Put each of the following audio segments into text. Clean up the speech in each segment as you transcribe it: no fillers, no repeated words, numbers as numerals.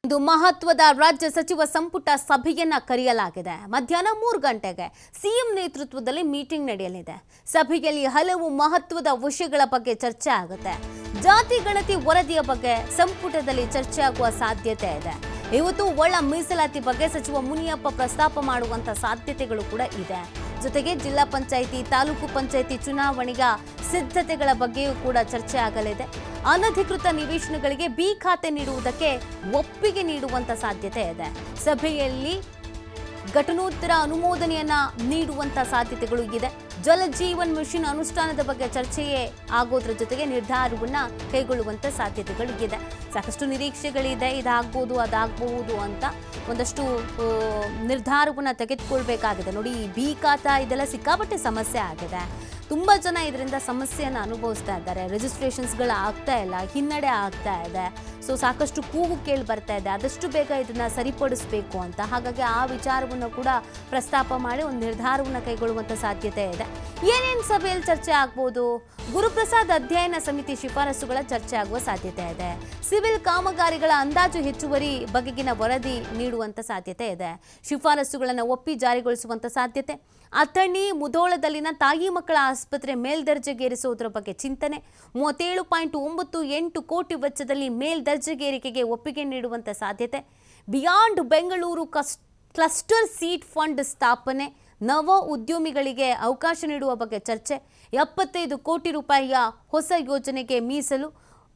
ಇಂದು ಮಹತ್ವದ ರಾಜ್ಯ ಸಚಿವ ಸಂಪುಟ ಸಭೆಯನ್ನ ಕರೆಯಲಾಗಿದೆ. ಮಧ್ಯಾಹ್ನ 3 ಗಂಟೆಗೆ ಸಿಎಂ ನೇತೃತ್ವದಲ್ಲಿ ಮೀಟಿಂಗ್ ನಡೆಯಲಿದೆ. ಸಭೆಯಲ್ಲಿ ಹಲವು ಮಹತ್ವದ ವಿಷಯಗಳ ಬಗ್ಗೆ ಚರ್ಚೆ ಆಗುತ್ತೆ. ಜಾತಿ ಗಣತಿ ವರದಿಯ ಬಗ್ಗೆ ಸಂಪುಟದಲ್ಲಿ ಚರ್ಚೆ ಆಗುವ ಸಾಧ್ಯತೆ ಇದೆ. ಇವತ್ತು ಒಳ ಮೀಸಲಾತಿ ಬಗ್ಗೆ ಸಚಿವ ಮುನಿಯಪ್ಪ ಪ್ರಸ್ತಾಪ ಮಾಡುವಂತ ಸಾಧ್ಯತೆಗಳು ಕೂಡ ಇದೆ. ಜೊತೆಗೆ ಜಿಲ್ಲಾ ಪಂಚಾಯಿತಿ, ತಾಲೂಕು ಪಂಚಾಯಿತಿ ಚುನಾವಣೆಯ ಸಿದ್ಧತೆಗಳ ಬಗ್ಗೆಯೂ ಕೂಡ ಚರ್ಚೆ ಆಗಲಿದೆ. ಅನಧಿಕೃತ ನಿವೇಶನಗಳಿಗೆ ಬಿ ಖಾತೆ ನೀಡುವುದಕ್ಕೆ ಒಪ್ಪಿಗೆ ನೀಡುವಂತ ಸಾಧ್ಯತೆ ಇದೆ. ಸಭೆಯಲ್ಲಿ ಘಟನೋತ್ತರ ಅನುಮೋದನೆಯನ್ನ ನೀಡುವಂತ ಸಾಧ್ಯತೆಗಳು ಇದೆ. ಜಲ ಜೀವನ್ ಮಿಷನ್ ಅನುಷ್ಠಾನದ ಬಗ್ಗೆ ಚರ್ಚೆಯೇ ಆಗೋದ್ರ ಜೊತೆಗೆ ನಿರ್ಧಾರವನ್ನ ಕೈಗೊಳ್ಳುವಂತ ಸಾಧ್ಯತೆಗಳು ಇದೆ. ಸಾಕಷ್ಟು ನಿರೀಕ್ಷೆಗಳಿದೆ, ಇದಾಗಬಹುದು ಅದಾಗಬಹುದು ಅಂತ ಒಂದಷ್ಟು ನಿರ್ಧಾರವನ್ನ ತೆಗೆದುಕೊಳ್ಬೇಕಾಗಿದೆ. ನೋಡಿ, ಈ ಬಿ ಖಾತಾ ಇದೆಲ್ಲ ಸಿಕ್ಕಾಪಟ್ಟೆ ಸಮಸ್ಯೆ ಆಗಿದೆ. ತುಂಬಾ ಜನ ಇದರಿಂದ ಸಮಸ್ಯೆಯನ್ನು ಅನುಭವಿಸ್ತಾ ಇದ್ದಾರೆ. ರಿಜಿಸ್ಟ್ರೇಷನ್ಸ್ಗಳು ಆಗ್ತಾ ಇಲ್ಲ, ಹಿನ್ನಡೆ ಆಗ್ತಾ ಇದೆ. ಸೊ ಸಾಕಷ್ಟು ಕೂಗು ಕೇಳಿ ಬರ್ತಾ ಇದೆ, ಆದಷ್ಟು ಬೇಗ ಇದನ್ನ ಸರಿಪಡಿಸಬೇಕು ಅಂತ. ಹಾಗಾಗಿ ಆ ವಿಚಾರವನ್ನು ಕೂಡ ಪ್ರಸ್ತಾಪ ಮಾಡಿ ಒಂದು ನಿರ್ಧಾರವನ್ನು ಕೈಗೊಳ್ಳುವಂತ ಸಾಧ್ಯತೆ ಇದೆ. ಏನೇನು ಸಭೆಯಲ್ಲಿ ಚರ್ಚೆ ಆಗ್ಬೋದು? ಗುರುಪ್ರಸಾದ್ ಅಧ್ಯಯನ ಸಮಿತಿ ಶಿಫಾರಸುಗಳ ಚರ್ಚೆ ಆಗುವ ಸಾಧ್ಯತೆ ಇದೆ. ಸಿವಿಲ್ ಕಾಮಗಾರಿಗಳ ಅಂದಾಜು ಹೆಚ್ಚುವರಿ ಬಗೆಗಿನ ವರದಿ ನೀಡುವಂತ ಸಾಧ್ಯತೆ ಇದೆ. ಶಿಫಾರಸುಗಳನ್ನು ಒಪ್ಪಿ ಜಾರಿಗೊಳಿಸುವಂತ ಸಾಧ್ಯತೆ. ಅಥಣಿ ಮುಧೋಳದಲ್ಲಿನ ತಾಯಿ ಮಕ್ಕಳ ಆಸ್ಪತ್ರೆ ಮೇಲ್ದರ್ಜೆಗೇರಿಸುವುದರ ಬಗ್ಗೆ ಚಿಂತನೆ. 37.98 ಕೋಟಿ ವೆಚ್ಚದಲ್ಲಿ ಮೇಲ್ದರ್ಜೆಗೇರಿಕೆಗೆ ಒಪ್ಪಿಗೆ ನೀಡುವಂತ ಸಾಧ್ಯತೆ. Beyond Bengaluru cluster seed fund ಸ್ಥಾಪನೆ, ನವ ಉದ್ಯಮಿಗಳಿಗೆ ಅವಕಾಶ ನೀಡುವ ಬಗ್ಗೆ ಚರ್ಚೆ. 75 ಕೋಟಿ ರೂಪಾಯಿಯ ಹೊಸ ಯೋಜನೆಗೆ ಮೀಸಲು.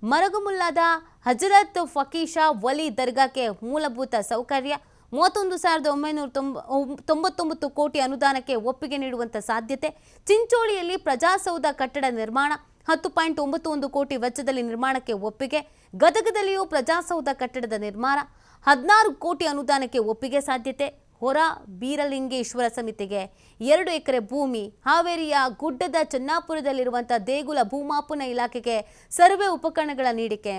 ಮರಗುಮುಲ್ಲಾದ ಹಜರತ್ ಫಕೀಶಾ ವಲಿ ದರ್ಗಾಕ್ಕೆ ಮೂಲಭೂತ ಸೌಕರ್ಯ. 31,999 ಕೋಟಿ ಅನುದಾನಕ್ಕೆ ಒಪ್ಪಿಗೆ ನೀಡುವಂತ ಸಾಧ್ಯತೆ. ಚಿಂಚೋಳಿಯಲ್ಲಿ ಪ್ರಜಾಸೌಧ ಕಟ್ಟಡ ನಿರ್ಮಾಣ 10.91 ಕೋಟಿ ವೆಚ್ಚದಲ್ಲಿ ನಿರ್ಮಾಣಕ್ಕೆ ಒಪ್ಪಿಗೆ. ಗದಗದಲ್ಲಿಯೂ ಪ್ರಜಾಸೌಧ ಕಟ್ಟಡದ ನಿರ್ಮಾಣ 16 ಕೋಟಿ ಅನುದಾನಕ್ಕೆ ಒಪ್ಪಿಗೆ ಸಾಧ್ಯತೆ. ಹೊರ ಬೀರಲಿಂಗೇಶ್ವರ ಸಮಿತಿಗೆ 2 ಎಕರೆ ಭೂಮಿ. ಹಾವೇರಿಯ ಗುಡ್ಡದ ಚೆನ್ನಾಪುರದಲ್ಲಿರುವಂತಹ ದೇಗುಲ ಭೂಮಾಪನ ಇಲಾಖೆಗೆ ಸರ್ವೆ ಉಪಕರಣಗಳ ನೀಡಿಕೆ.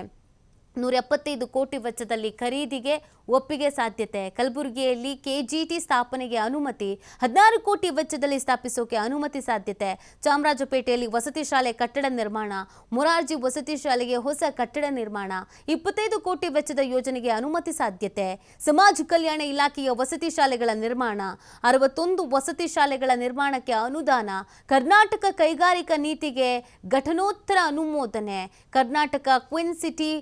175 ಕೋಟಿ ವೆಚ್ಚದಲ್ಲಿ ಖರೀದಿಗೆ ಒಪ್ಪಿಗೆ ಸಾಧ್ಯತೆ. ಕಲಬುರಗಿಯಲ್ಲಿ ಕೆಜಿಟಿ ಸ್ಥಾಪನೆಗೆ ಅನುಮತಿ. 16 ಕೋಟಿ ವೆಚ್ಚದಲ್ಲಿ ಸ್ಥಾಪಿಸೋಕೆ ಅನುಮತಿ ಸಾಧ್ಯತೆ. ಚಾಮರಾಜಪೇಟೆಯಲ್ಲಿ ವಸತಿ ಶಾಲೆ ಕಟ್ಟಡ ನಿರ್ಮಾಣ. ಮೊರಾರ್ಜಿ ವಸತಿ ಶಾಲೆಗೆ ಹೊಸ ಕಟ್ಟಡ ನಿರ್ಮಾಣ. 25 ಕೋಟಿ ವೆಚ್ಚದ ಯೋಜನೆಗೆ ಅನುಮತಿ ಸಾಧ್ಯತೆ. ಸಮಾಜ ಕಲ್ಯಾಣ ಇಲಾಖೆಯ ವಸತಿ ಶಾಲೆಗಳ ನಿರ್ಮಾಣ. 61 ವಸತಿ ಶಾಲೆಗಳ ನಿರ್ಮಾಣಕ್ಕೆ ಅನುದಾನ. ಕರ್ನಾಟಕ ಕೈಗಾರಿಕಾ ನೀತಿಗೆ ಘಟನೋತ್ತರ ಅನುಮೋದನೆ. ಕರ್ನಾಟಕ ಕ್ವಿನ್ ಸಿಟಿ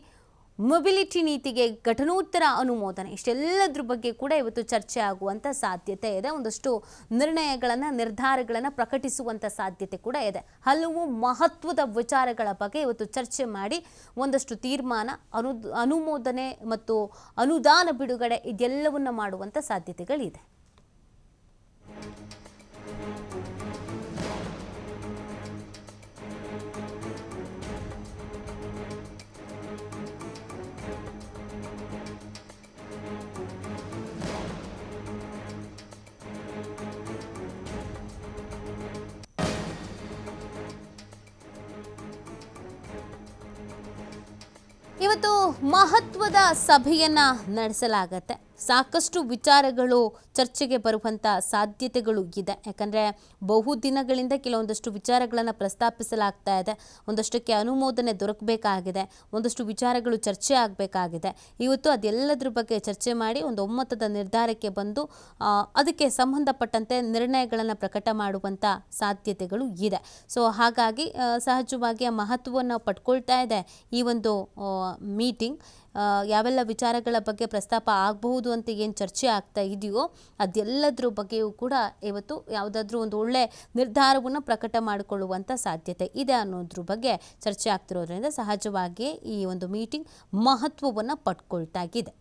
ಮೊಬಿಲಿಟಿ ನೀತಿಗೆ ಘಟನೋತ್ತರ ಅನುಮೋದನೆ. ಇಷ್ಟೆಲ್ಲದ್ರ ಬಗ್ಗೆ ಕೂಡ ಇವತ್ತು ಚರ್ಚೆ ಆಗುವಂಥ ಸಾಧ್ಯತೆ ಇದೆ. ಒಂದಷ್ಟು ನಿರ್ಧಾರಗಳನ್ನು ಪ್ರಕಟಿಸುವಂಥ ಸಾಧ್ಯತೆ ಕೂಡ ಇದೆ. ಹಲವು ಮಹತ್ವದ ವಿಚಾರಗಳ ಬಗ್ಗೆ ಇವತ್ತು ಚರ್ಚೆ ಮಾಡಿ ಒಂದಷ್ಟು ತೀರ್ಮಾನ, ಅನುಮೋದನೆ ಮತ್ತು ಅನುದಾನ ಬಿಡುಗಡೆ ಇದೆಲ್ಲವನ್ನ ಮಾಡುವಂಥ ಸಾಧ್ಯತೆಗಳಿದೆ. ಇವತ್ತು ಮಹತ್ವದ ಸಭೆಯನ್ನ ನಡೆಸಲಾಗತ್ತೆ. ಸಾಕಷ್ಟು ವಿಚಾರಗಳು ಚರ್ಚೆಗೆ ಬರುವಂಥ ಸಾಧ್ಯತೆಗಳು ಇದೆ. ಯಾಕಂದರೆ ಬಹುದಿನಗಳಿಂದ ಕೆಲವೊಂದಷ್ಟು ವಿಚಾರಗಳನ್ನು ಪ್ರಸ್ತಾಪಿಸಲಾಗ್ತಾ ಇದೆ. ಒಂದಷ್ಟಕ್ಕೆ ಅನುಮೋದನೆ ದೊರಕಬೇಕಾಗಿದೆ, ಒಂದಷ್ಟು ವಿಚಾರಗಳು ಚರ್ಚೆ ಆಗಬೇಕಾಗಿದೆ. ಇವತ್ತು ಅದೆಲ್ಲದ್ರ ಬಗ್ಗೆ ಚರ್ಚೆ ಮಾಡಿ ಒಂದು ಒಮ್ಮತದ ನಿರ್ಧಾರಕ್ಕೆ ಬಂದು ಅದಕ್ಕೆ ಸಂಬಂಧಪಟ್ಟಂತೆ ನಿರ್ಣಯಗಳನ್ನು ಪ್ರಕಟ ಮಾಡುವಂಥ ಸಾಧ್ಯತೆಗಳು ಇದೆ. ಸೊ ಹಾಗಾಗಿ ಸಹಜವಾಗಿ ಆ ಮಹತ್ವವನ್ನು ಪಡ್ಕೊಳ್ತಾ ಇದೆ ಈ ಒಂದು ಮೀಟಿಂಗ್. ಯಾವೆಲ್ಲ ವಿಚಾರಗಳ ಬಗ್ಗೆ ಪ್ರಸ್ತಾಪ ಆಗಬಹುದು ಅಂತ ಏನು ಚರ್ಚೆ ಆಗ್ತಾ ಇದೆಯೋ ಅದೆಲ್ಲದ್ರ ಬಗ್ಗೆಯೂ ಕೂಡ ಇವತ್ತು ಯಾವುದಾದ್ರೂ ಒಂದು ಒಳ್ಳೆ ನಿರ್ಧಾರವನ್ನು ಪ್ರಕಟ ಮಾಡಿಕೊಳ್ಳುವಂಥ ಸಾಧ್ಯತೆ ಇದೆ ಅನ್ನೋದ್ರ ಬಗ್ಗೆ ಚರ್ಚೆ ಆಗ್ತಿರೋದ್ರಿಂದ ಸಹಜವಾಗಿ ಈ ಒಂದು ಮೀಟಿಂಗ್ ಮಹತ್ವವನ್ನು ಪಡ್ಕೊಳ್ತಾಗಿದೆ.